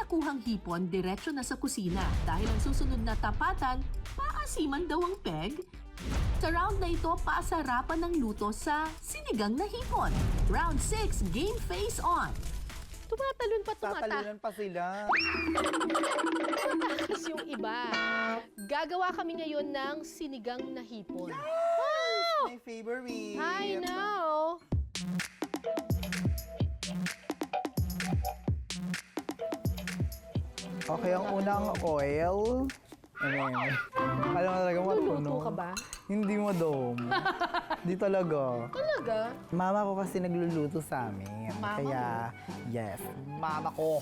nakuhang hipon diretso na sa kusina dahil ang susunod na tapatan, paasiman daw ang peg. Sa round na ito, paasarapan ng luto sa sinigang na hipon. Round 6, game face on. Tumatalon pa, Tatalunan pa sila. Tumatakas yung iba. Gagawa kami ngayon ng sinigang na hipon. My favorite. I know! Okay, ang unang oil. Alam mo talaga marunong. Luluto ka ba? Hindi mo dom. Di talaga. Talaga? Mama ko kasi nagluluto sa amin. Mama Kaya, yes. Mama ko.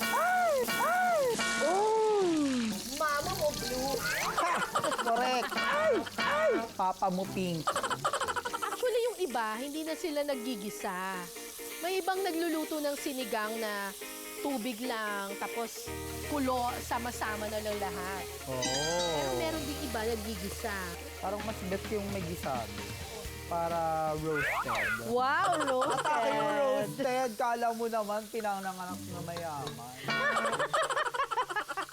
Ay! Ay! Oh! Mama mo blue. Correct. Ay! Ay! Papa mo pink. Actually, yung iba, hindi na sila naggigisa. May ibang nagluluto ng sinigang na tubig lang, tapos kulo, sama-sama na lang lahat. Pero Oo. meron din iba naggigisa. Parang mas bet yung may gisado. Para roasted. Wow, At akin yung roasted! roasted, kala mo naman, pinanganganak na mayaman.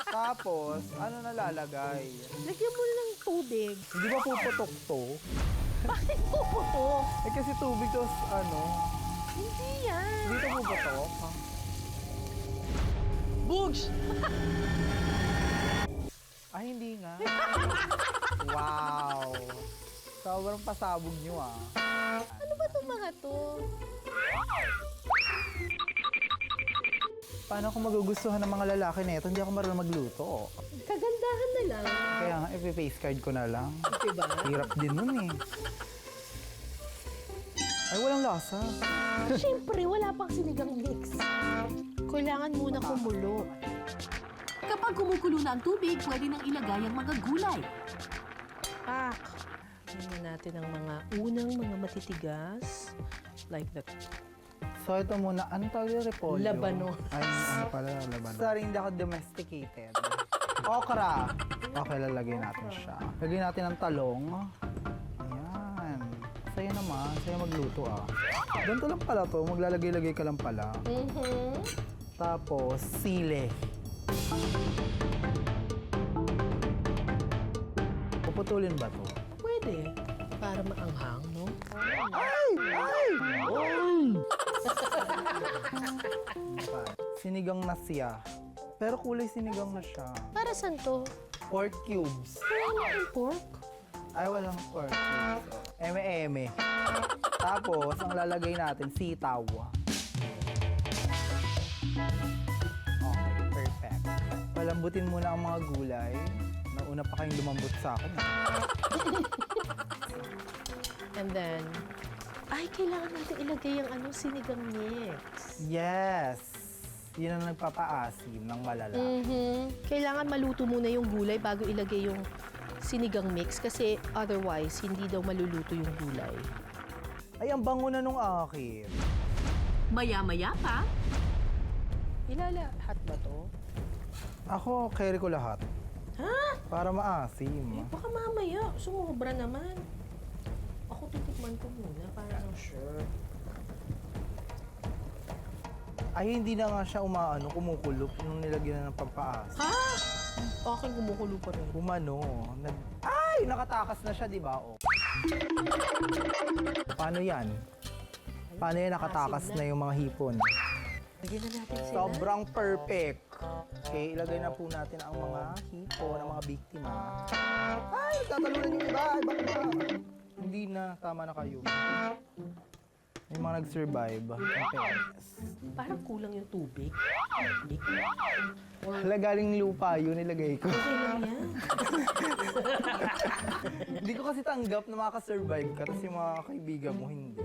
Tapos, ano nalalagay? Lagyan mo ng tubig. Hindi ba puputok to? Bakit puputok? Eh kasi tubig to, ano, Hindi yan. dito puputok. Bugs! Ay, hindi nga. Wow. Sobrang pasabog nyo ah. Ano ba itong mga to? Paano kung magugustuhan ng mga lalaki na ito? Hindi ako marunong magluto. Kagandahan na lang. Kaya nga, face card ko na lang. Diba? Hirap din nun eh. Ay, walang lasa. Siyempre, wala pang sinigang mix. Kailangan muna kumulo. Kapag kumukulo na ang tubig, pwede nang ilagay ang mga gulay. Pak! Tingnan natin ang mga unang mga matitigas. Like the... So, ito muna. Ano tawag yung repolyo? Labano. Ay, ano pala, labano. Sorry, hindi ako domesticated. Okra. Okay, lalagay natin siya. Lagyan natin ng talong. Ayan. Sa'yo naman. Sa'yo magluto ah. Ganito lang pala to. Maglalagay-lagay ka lang pala. Tapos, sile. Puputulin ba to? Pwede. Para maanghang, no? Ay! Ay! Ay! Sinigang na siya. Pero kulay sinigang na siya. Para saan to? Pork cubes. Wala yung pork. Ay, walang pork cubes. Eme-eme. Tapos, ang lalagay natin, sitaw. Okay, perfect. Palambutin muna ang mga gulay. Nauna pa kayong lumambot sa akin. And then, ay, kailangan natin ilagay yung sinigang mix. Yes! Yun ang nagpapaasim ng malala. Kailangan maluto muna yung gulay bago ilagay yung sinigang mix kasi otherwise, hindi daw maluluto yung gulay. Ay, ang bango na nung akin. Maya-maya pa, Ilalahat ba to? Ako, carry ko lahat. Ha? Para maasim. Baka mamaya, sumobra naman. Ako titikman ko muna para lang sure. Ay, hindi na nga siya kumukulop nung nilagyan na ng pampaas. Ha? Akin kumukulo pa rin. Ay, nakatakas na siya, di ba? Oh. Paano yan? Paano yan nakatakas na yung mga hipon? Lagyan na natin sila. Sobrang perfect. Okay, ilagay na po natin ang mga hipon, ang mga biktima. Ay, tatalunan yung iba. Ay, bakit ba? Hindi na, tama na kayo. Yung mga nag-survive. In fairness. Parang kulang yung tubig. Hala, galing lupa yun, nilagay ko. Okay lang yan. Hindi ko kasi tanggap na makaka-survive ka, tapos yung mga kaibigan mo hindi.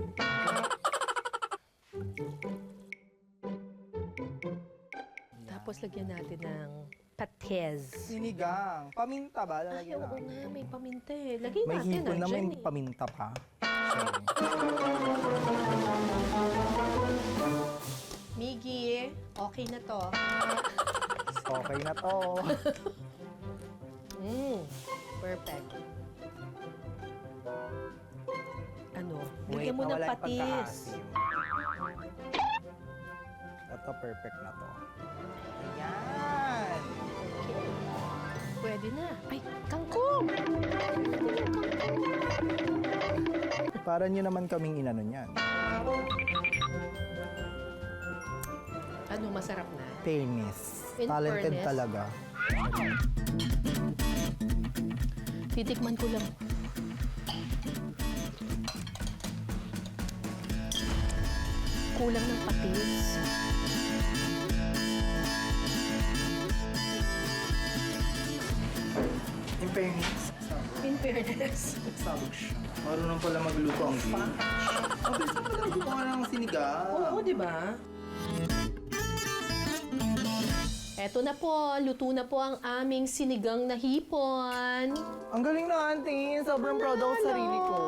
Tapos lagyan natin ng pates. Sinigang. Paminta ba? Ay, Lalagyan oo natin. nga, may paminta eh. Lagay May natin, hipon na may nandyan eh. paminta pa. Miggy, okay na to. Okay na to. Perfect. Ano? Wait, Lagyan mo ng nawala yung patis. pagkaasim. Ito, perfect na to. Ayan. ready na. Ay, kangkong! Para nyo naman kaming inano niyan. Ano, masarap na? Fairness. In Talented fairness. talaga. Titikman ko lang. Kulang ng patis. In fairness, In fairness. sabog siya. Marunong pala magluto ang game. Mabilis na magluto ka ng sinigang. Oo, di ba? Eto na po, luto na po ang aming sinigang na hipon. Ang galing na, auntie. Sobrang proud ako sa sarili ko.